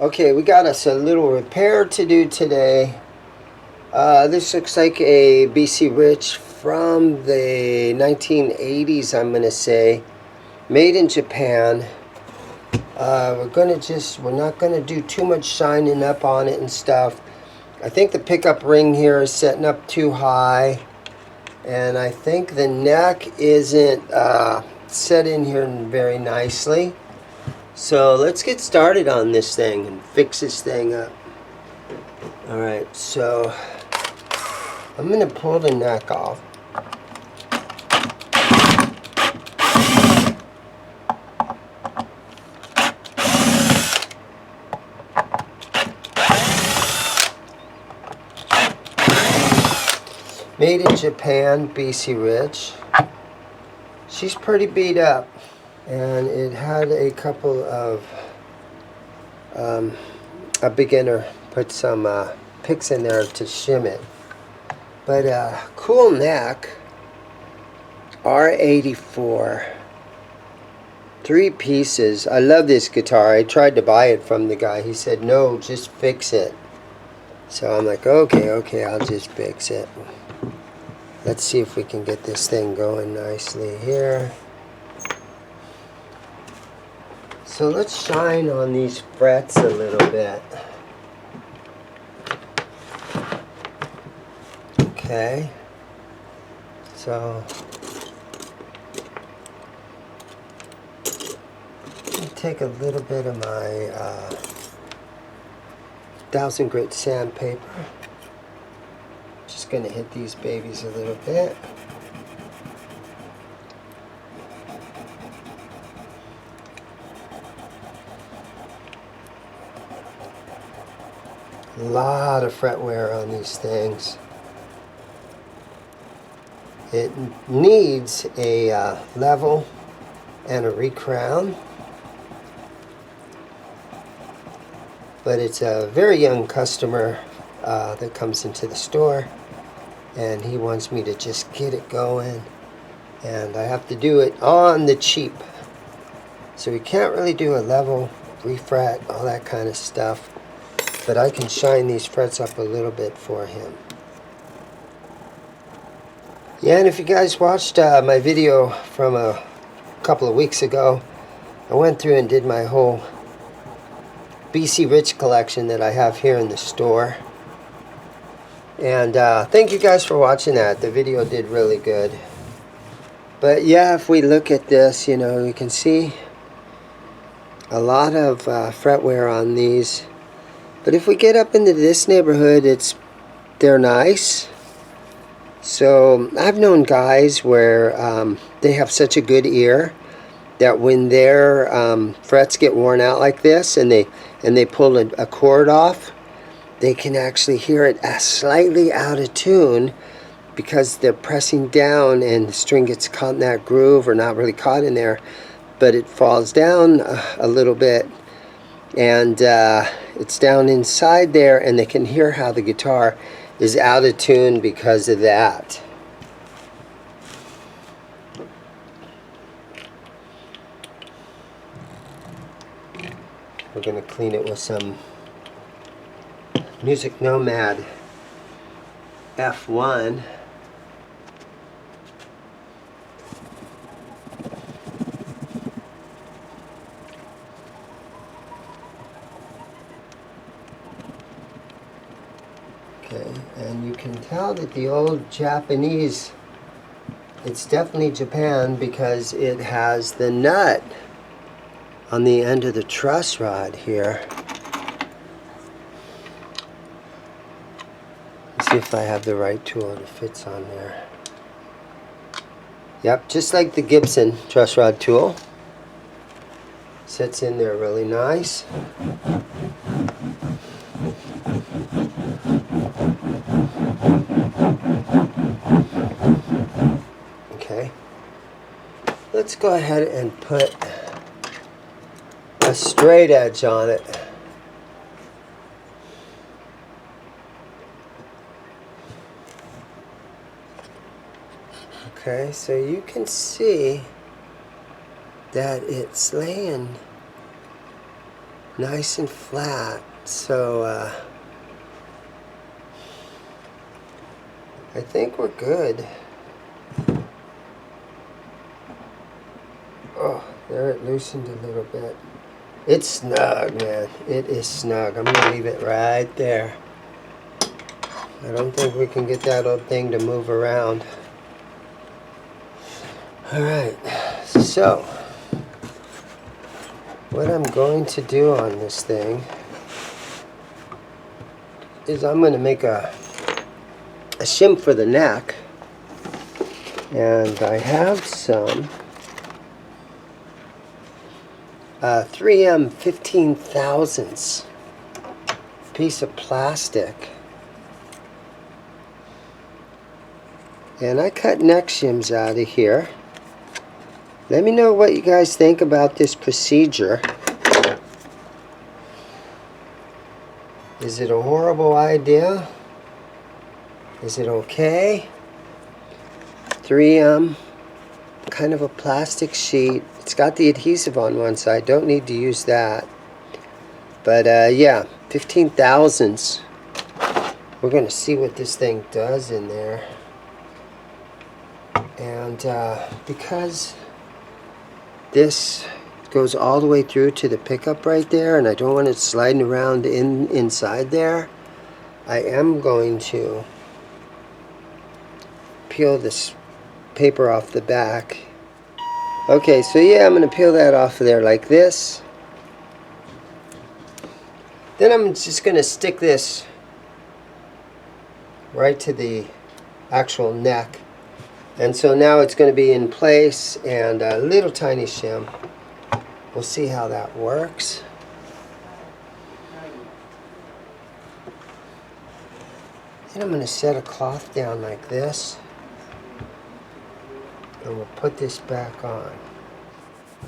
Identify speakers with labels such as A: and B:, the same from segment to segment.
A: Okay, we got us a little repair to do today. This looks like a BC Rich from the 1980s, I'm going to say. Made in Japan. We're not going to do too much shining up on it and stuff. I think the pickup ring here is setting up too high. And I think the neck isn't set in here very nicely. So let's get started on this thing and fix this thing up. Alright, so I'm going to pull the neck off. Made in Japan, BC Rich. She's pretty beat up. And it had a couple of, a beginner put some picks in there to shim it. But cool neck, R84, 3 pieces. I love this guitar. I tried to buy it from the guy. He said, no, just fix it. So I'm like, okay, I'll just fix it. Let's see if we can get this thing going nicely here. So let's shine on these frets a little bit. Okay. So let me take a little bit of my 1000 grit sandpaper. Just going to hit these babies a little bit. A lot of fret wear on these things. It needs a level and a recrown. But it's a very young customer that comes into the store, and he wants me to just get it going, and I have to do it on the cheap. So we can't really do a level, refret, all that kind of stuff. But I can shine these frets up a little bit for him. Yeah, and if you guys watched my video from a couple of weeks ago, I went through and did my whole BC Rich collection that I have here in the store. And thank you guys for watching that. The video did really good. But yeah, if we look at this, you know, you can see a lot of fret wear on these. But if we get up into this neighborhood, they're nice. So I've known guys where they have such a good ear that when their frets get worn out like this and they pull a cord off, they can actually hear it slightly out of tune because they're pressing down and the string gets caught in that groove, or not really caught in there, but it falls down a little bit. And it's down inside there, and they can hear how the guitar is out of tune because of that. We're going to clean it with some Music Nomad F1. Okay, and you can tell that the old Japanese, it's definitely Japan because it has the nut on the end of the truss rod here. Let's see if I have the right tool that fits on there. Yep, just like the Gibson truss rod tool. Sits in there really nice. Okay, let's go ahead and put a straight edge on it. Okay, so you can see that it's laying nice and flat. So I think we're good. Oh, there it loosened a little bit. It's snug, man. It is snug. I'm gonna leave it right there. I don't think we can get that old thing to move around. Alright, so what I'm going to do on this thing is I'm going to make a shim for the neck, and I have some 3M 15 thousandths piece of plastic, and I cut neck shims out of here. Let me know what you guys think about this procedure. Is it a horrible idea? Is it okay? 3M, kind of a plastic sheet. It's got the adhesive on one side. Don't need to use that. But yeah, 15 thousandths. We're going to see what this thing does in there. And because this goes all the way through to the pickup right there, and I don't want it sliding around inside there, I am going to peel this paper off the back. Okay, so yeah, I'm going to peel that off of there like this. Then I'm just going to stick this right to the actual neck. And so now it's going to be in place, and a little tiny shim. We'll see how that works. Then I'm going to set a cloth down like this, and we'll put this back on.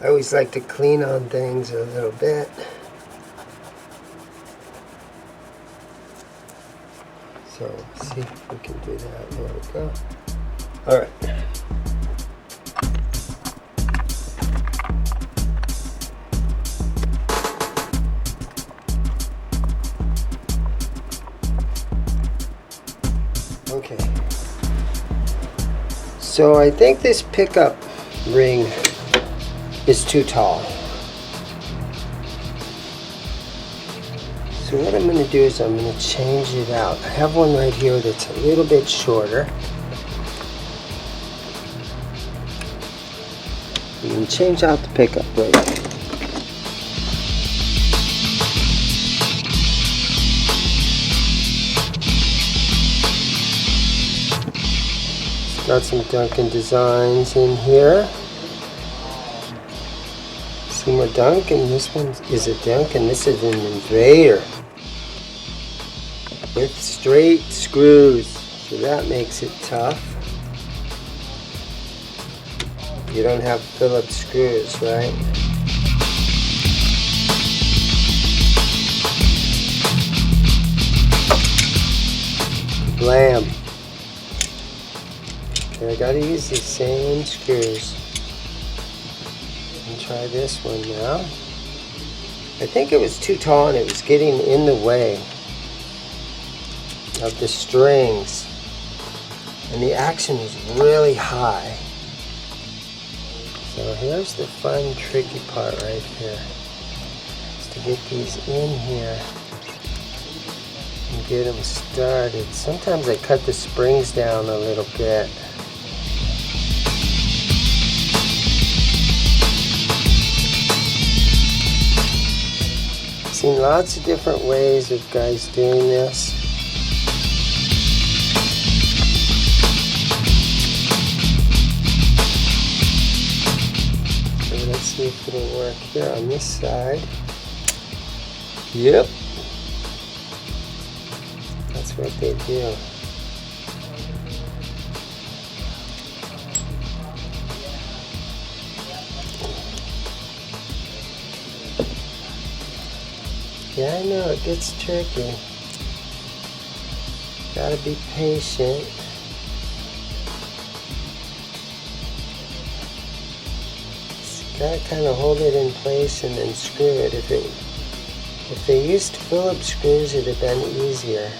A: I always like to clean on things a little bit. So let's see if we can do that. There we go. All right. Okay. So I think this pickup ring is too tall. So what I'm going to do is I'm going to change it out. I have one right here that's a little bit shorter. I'm going to change out the pickup ring. Got some Duncan designs in here. Some more Duncan. This one is a Duncan. This is an Invader with straight screws, so that makes it tough. You don't have Phillips screws, right? Blam. Okay, I gotta use these same screws. And try this one now. I think it was too tall and it was getting in the way of the strings. And the action is really high. So here's the fun, tricky part right here. Is to get these in here and get them started. Sometimes I cut the springs down a little bit. I've seen lots of different ways of guys doing this. Let's see if it'll work here on this side. Yep. That's what they do. Yeah, I know it gets tricky. Gotta be patient. Gotta kind of hold it in place and then screw it. If it If they used Phillips screws, it'd have been easier.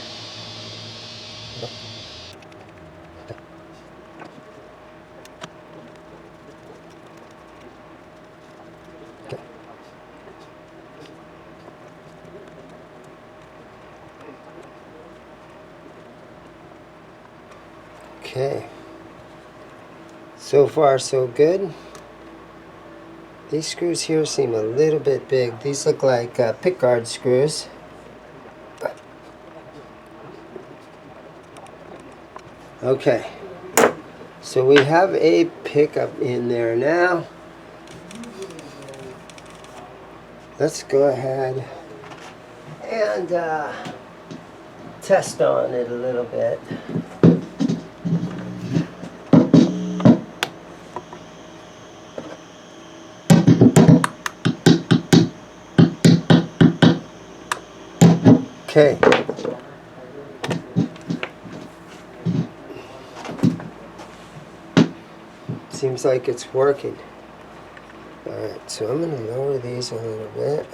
A: Okay. So far, so good. These screws here seem a little bit big. These look like pickguard screws. Okay, so we have a pickup in there now. Let's go ahead and test on it a little bit. Okay. Seems like it's working. Alright, so I'm going to lower these a little bit.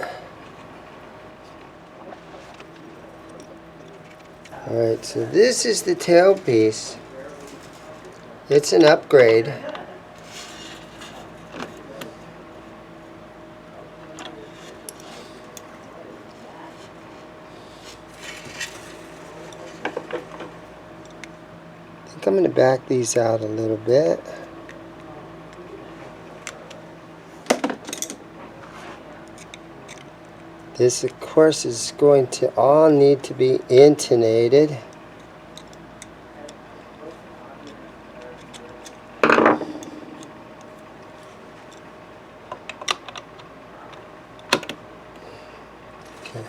A: Alright, so this is the tailpiece. It's an upgrade. I think I'm going to back these out a little bit. This, of course, is going to all need to be intonated. Okay.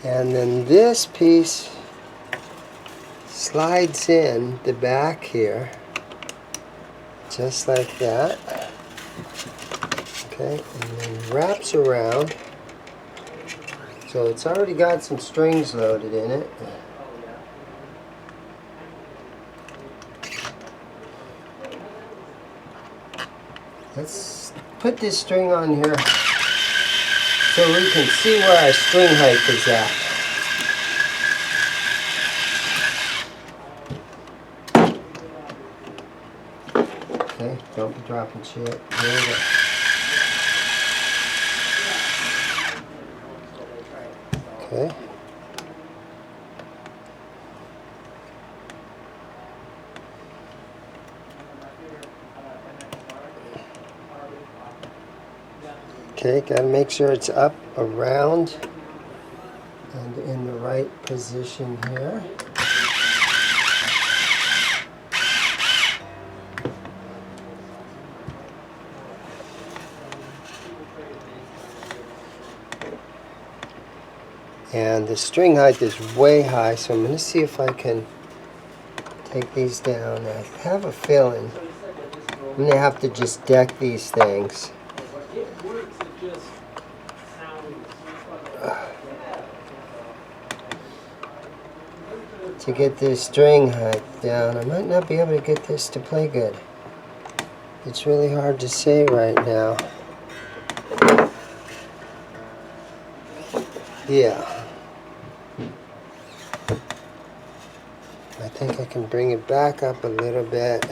A: And then this piece slides in the back here, just like that. Okay, and then wraps around. So it's already got some strings loaded in it. Let's put this string on here so we can see where our string height is at. Okay, don't be dropping shit. There we go. Okay. Okay, gotta make sure it's up, around, and in the right position here. And the string height is way high, so I'm going to see if I can take these down. I have a feeling I'm going to have to just deck these things. To get this string height down. I might not be able to get this to play good. It's really hard to say right now. Yeah. I think I can bring it back up a little bit.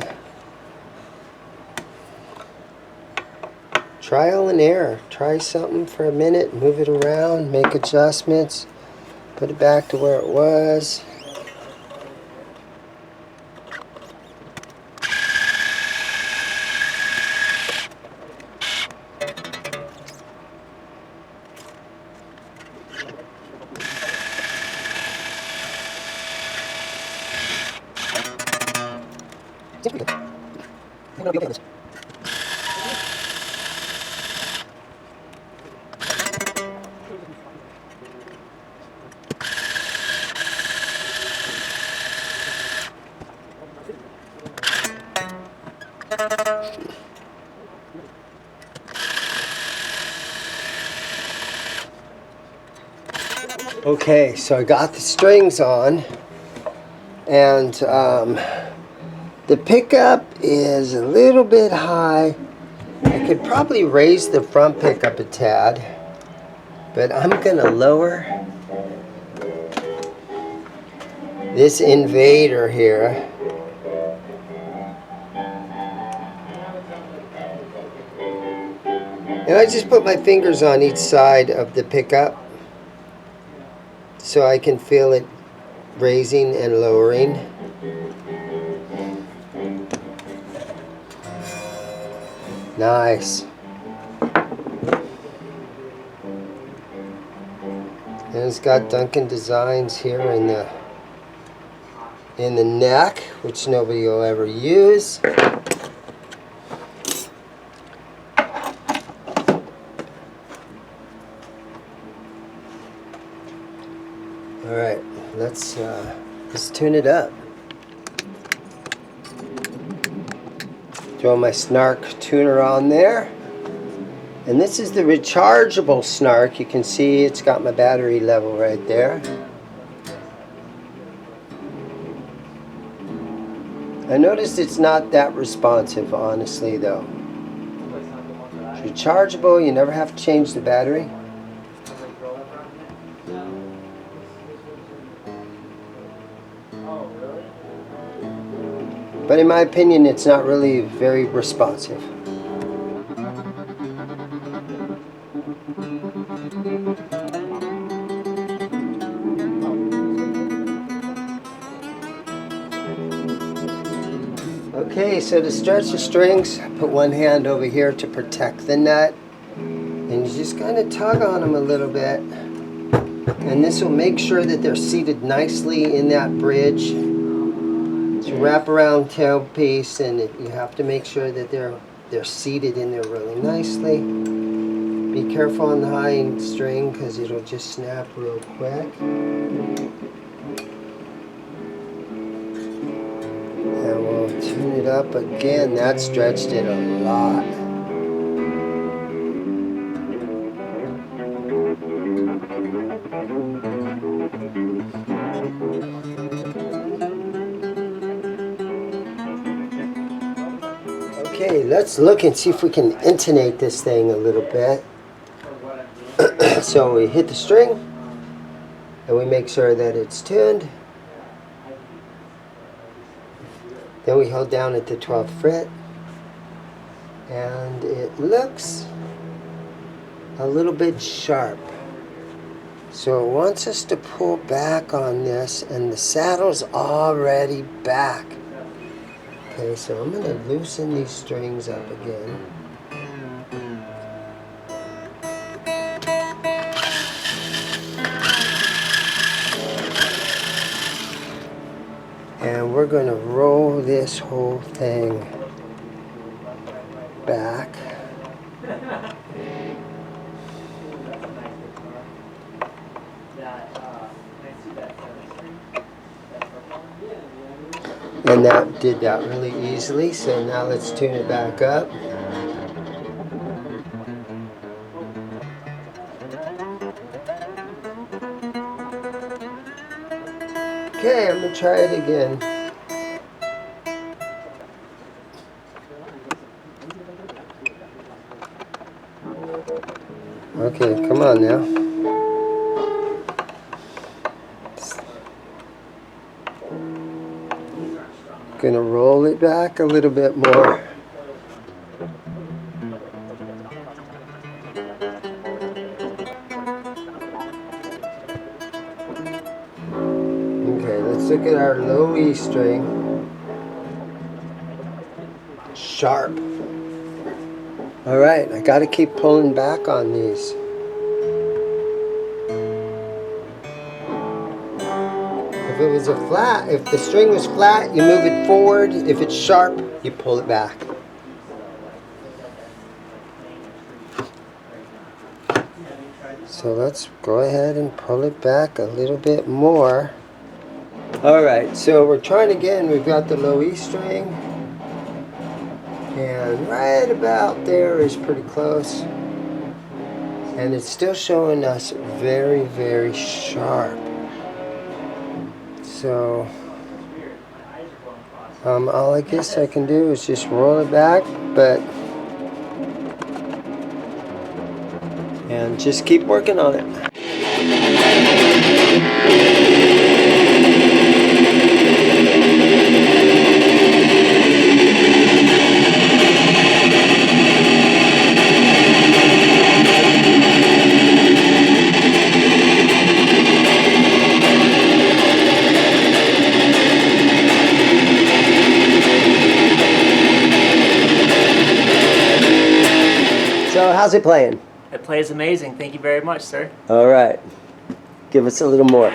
A: Trial and error. Try something for a minute, move it around, make adjustments, put it back to where it was. Okay, so I got the strings on, and the pickup is a little bit high. I could probably raise the front pickup a tad, But I'm gonna lower this invader here. And I just put my fingers on each side of the pickup so I can feel it raising and lowering. Nice. And it's got Duncan designs here in the neck, which nobody will ever use. All right, let's tune it up. Throw my snark tuner on there. And this is the rechargeable snark. You can see it's got my battery level right there. I noticed it's not that responsive, honestly, though. It's rechargeable, you never have to change the battery. But in my opinion, it's not really very responsive. Okay, so to stretch the strings, put one hand over here to protect the nut. And you just kind of tug on them a little bit. And this will make sure that they're seated nicely in that bridge. It's a wraparound tailpiece, and you have to make sure that they're seated in there really nicely. Be careful on the high string because it'll just snap real quick. And we'll tune it up again. That stretched it a lot. Okay, let's look and see if we can intonate this thing a little bit. So we hit the string and we make sure that it's tuned. Then we hold down at the 12th fret and it looks a little bit sharp. So it wants us to pull back on this, and the saddle's already back. Okay, so I'm going to loosen these strings up again. And we're going to roll this whole thing back. And that did that really easily, so now let's tune it back up. Okay, I'm going to try it again. Okay, come on now. Gonna roll it back a little bit more. Okay, let's look at our low E string. Sharp. Alright, I gotta keep pulling back on these. If it was a flat, if the string was flat, you move it forward. If it's sharp, you pull it back. So let's go ahead and pull it back a little bit more. Alright, so we're trying again. We've got the low E string. And right about there is pretty close. And it's still showing us very, very sharp. So, all I guess I can do is just roll it back, but and just keep working on it. So how's it playing?
B: It plays amazing. Thank you very much, sir.
A: All right. Give us a little more.